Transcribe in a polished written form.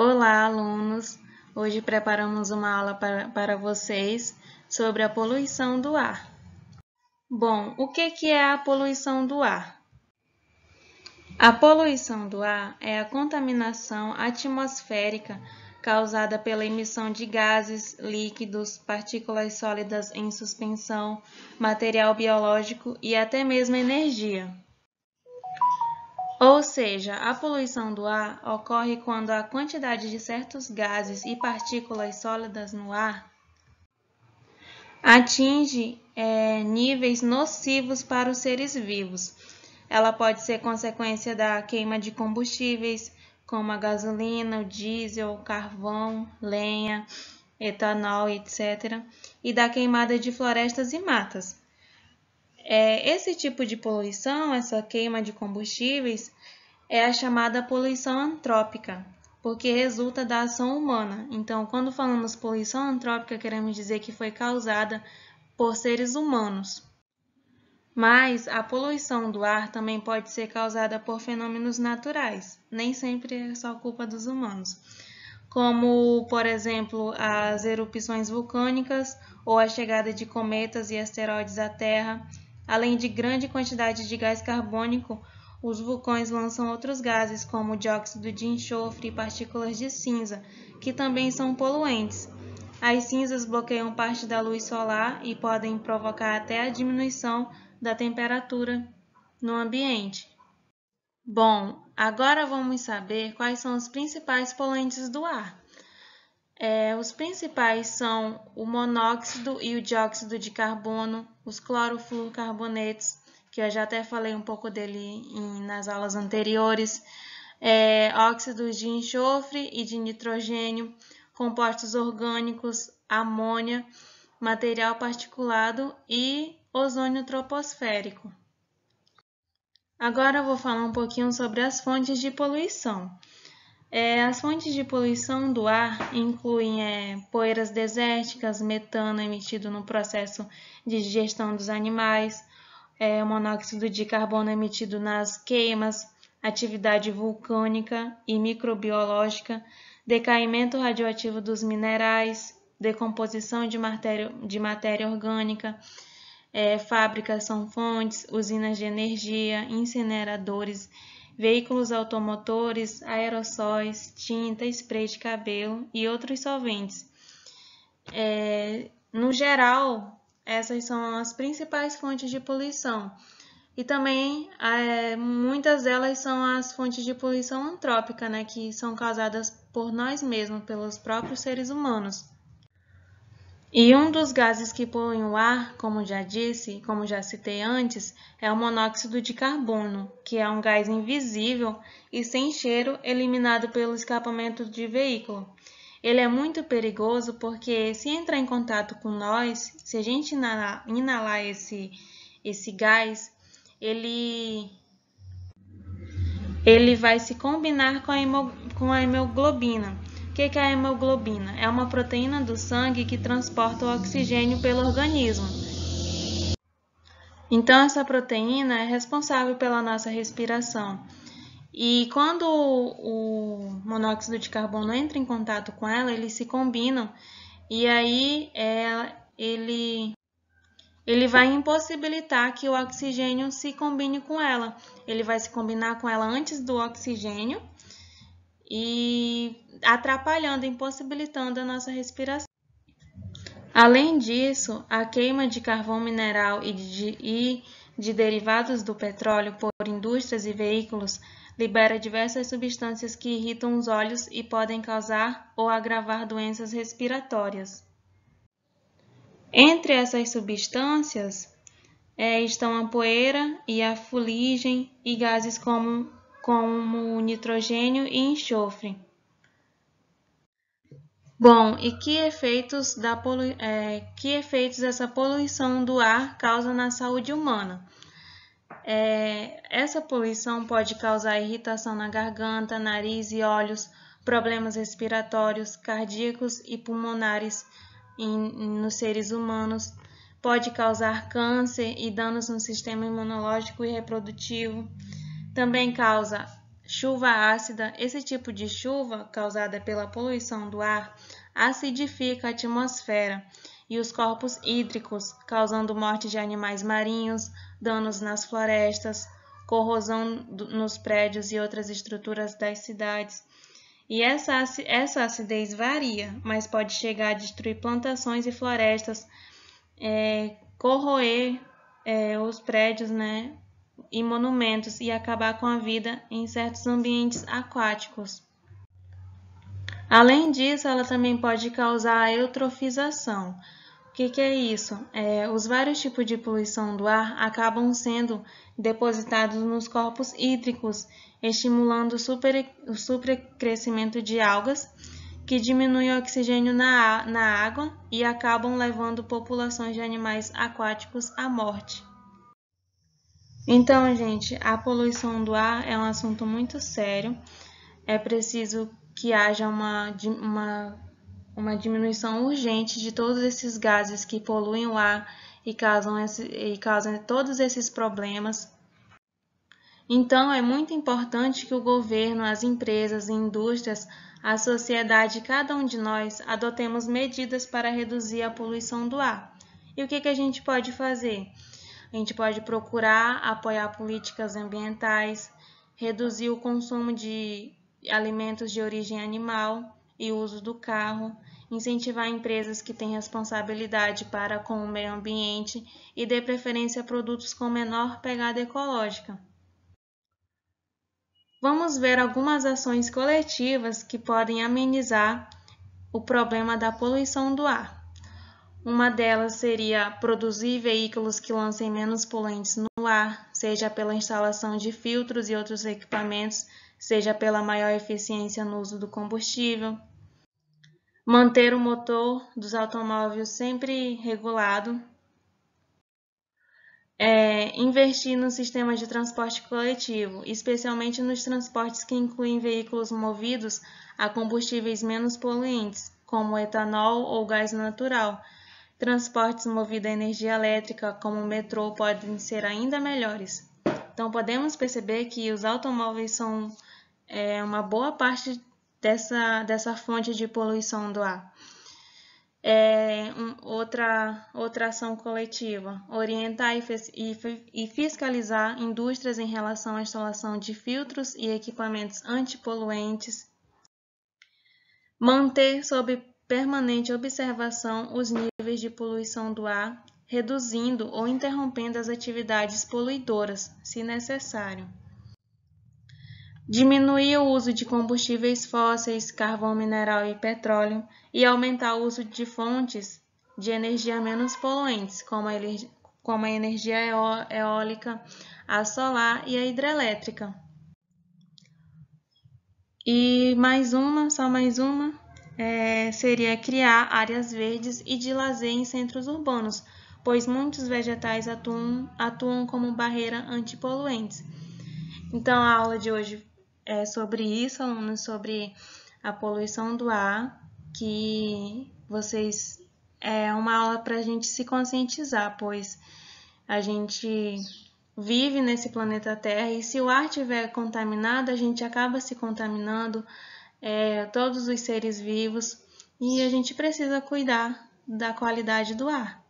Olá, alunos! Hoje preparamos uma aula para vocês sobre a poluição do ar. Bom, o que é a poluição do ar? A poluição do ar é a contaminação atmosférica causada pela emissão de gases, líquidos, partículas sólidas em suspensão, material biológico e até mesmo energia. Ou seja, a poluição do ar ocorre quando a quantidade de certos gases e partículas sólidas no ar atinge níveis nocivos para os seres vivos. Ela pode ser consequência da queima de combustíveis, como a gasolina, o diesel, o carvão, lenha, etanol, etc., e da queimada de florestas e matas. Esse tipo de poluição, essa queima de combustíveis, é a chamada poluição antrópica, porque resulta da ação humana. Então, quando falamos poluição antrópica, queremos dizer que foi causada por seres humanos. Mas a poluição do ar também pode ser causada por fenômenos naturais, nem sempre é só culpa dos humanos, como, por exemplo, as erupções vulcânicas ou a chegada de cometas e asteroides à Terra. Além de grande quantidade de gás carbônico, os vulcões lançam outros gases, como dióxido de enxofre e partículas de cinza, que também são poluentes. As cinzas bloqueiam parte da luz solar e podem provocar até a diminuição da temperatura no ambiente. Bom, agora vamos saber quais são os principais poluentes do ar. Os principais são o monóxido e o dióxido de carbono, os clorofluorcarbonetos, que eu já até falei um pouco dele nas aulas anteriores, óxidos de enxofre e de nitrogênio, compostos orgânicos, amônia, material particulado e ozônio troposférico. Agora eu vou falar um pouquinho sobre as fontes de poluição. As fontes de poluição do ar incluem poeiras desérticas, metano emitido no processo de digestão dos animais, monóxido de carbono emitido nas queimas, atividade vulcânica e microbiológica, decaimento radioativo dos minerais, decomposição de matéria orgânica, fábricas são fontes, usinas de energia, incineradores, veículos automotores, aerossóis, tinta, spray de cabelo e outros solventes. No geral, essas são as principais fontes de poluição. E também, muitas delas são as fontes de poluição antrópica, né, que são causadas por nós mesmos, pelos próprios seres humanos. E um dos gases que poluem o ar, como já disse, como já citei antes, é o monóxido de carbono, que é um gás invisível e sem cheiro eliminado pelo escapamento de veículo. Ele é muito perigoso porque, se entrar em contato com nós, se a gente inalar esse gás, ele vai se combinar com a hemoglobina. O que é a hemoglobina? É uma proteína do sangue que transporta o oxigênio pelo organismo. Então, essa proteína é responsável pela nossa respiração. E quando o monóxido de carbono entra em contato com ela, eles se combinam e aí ele vai impossibilitar que o oxigênio se combine com ela. Ele vai se combinar com ela antes do oxigênio e atrapalhando, impossibilitando a nossa respiração. Além disso, a queima de carvão mineral e de derivados do petróleo por indústrias e veículos libera diversas substâncias que irritam os olhos e podem causar ou agravar doenças respiratórias. Entre essas substâncias estão a poeira e a fuligem e gases como nitrogênio e enxofre. Bom, e que efeitos essa poluição do ar causa na saúde humana? Essa poluição pode causar irritação na garganta, nariz e olhos, problemas respiratórios, cardíacos e pulmonares nos seres humanos, pode causar câncer e danos no sistema imunológico e reprodutivo, também causa chuva ácida. Esse tipo de chuva, causada pela poluição do ar, acidifica a atmosfera e os corpos hídricos, causando morte de animais marinhos, danos nas florestas, corrosão nos prédios e outras estruturas das cidades. E essa acidez varia, mas pode chegar a destruir plantações e florestas, corroer os prédios, né, e monumentos e acabar com a vida em certos ambientes aquáticos. Além disso, ela também pode causar a eutrofização. O que é isso? Os vários tipos de poluição do ar acabam sendo depositados nos corpos hídricos, estimulando o supercrescimento de algas, que diminuem o oxigênio na água e acabam levando populações de animais aquáticos à morte. Então, gente, a poluição do ar é um assunto muito sério. É preciso que haja uma diminuição urgente de todos esses gases que poluem o ar e causam todos esses problemas. Então, é muito importante que o governo, as empresas, indústrias, a sociedade, cada um de nós, adotemos medidas para reduzir a poluição do ar. E o que a gente pode fazer? A gente pode procurar apoiar políticas ambientais, reduzir o consumo de alimentos de origem animal e o uso do carro, incentivar empresas que têm responsabilidade para com o meio ambiente e dê preferência a produtos com menor pegada ecológica. Vamos ver algumas ações coletivas que podem amenizar o problema da poluição do ar. Uma delas seria produzir veículos que lancem menos poluentes no ar, seja pela instalação de filtros e outros equipamentos, seja pela maior eficiência no uso do combustível. Manter o motor dos automóveis sempre regulado. Investir no sistema de transporte coletivo, especialmente nos transportes que incluem veículos movidos a combustíveis menos poluentes, como etanol ou gás natural. Transportes movidos a energia elétrica, como o metrô, podem ser ainda melhores. Então, podemos perceber que os automóveis são uma boa parte dessa fonte de poluição do ar. Outra ação coletiva, orientar e fiscalizar indústrias em relação à instalação de filtros e equipamentos antipoluentes, manter sob permanente observação os níveis de poluição do ar, reduzindo ou interrompendo as atividades poluidoras, se necessário. Diminuir o uso de combustíveis fósseis, carvão mineral e petróleo e aumentar o uso de fontes de energia menos poluentes, como a energia eólica, a solar e a hidrelétrica. E só mais uma, seria criar áreas verdes e de lazer em centros urbanos, pois muitos vegetais atuam como barreira antipoluentes. Então, a aula de hoje é sobre isso, alunos, sobre a poluição do ar, que é uma aula para a gente se conscientizar, pois a gente vive nesse planeta Terra e se o ar estiver contaminado, a gente acaba se contaminando, todos os seres vivos, e a gente precisa cuidar da qualidade do ar.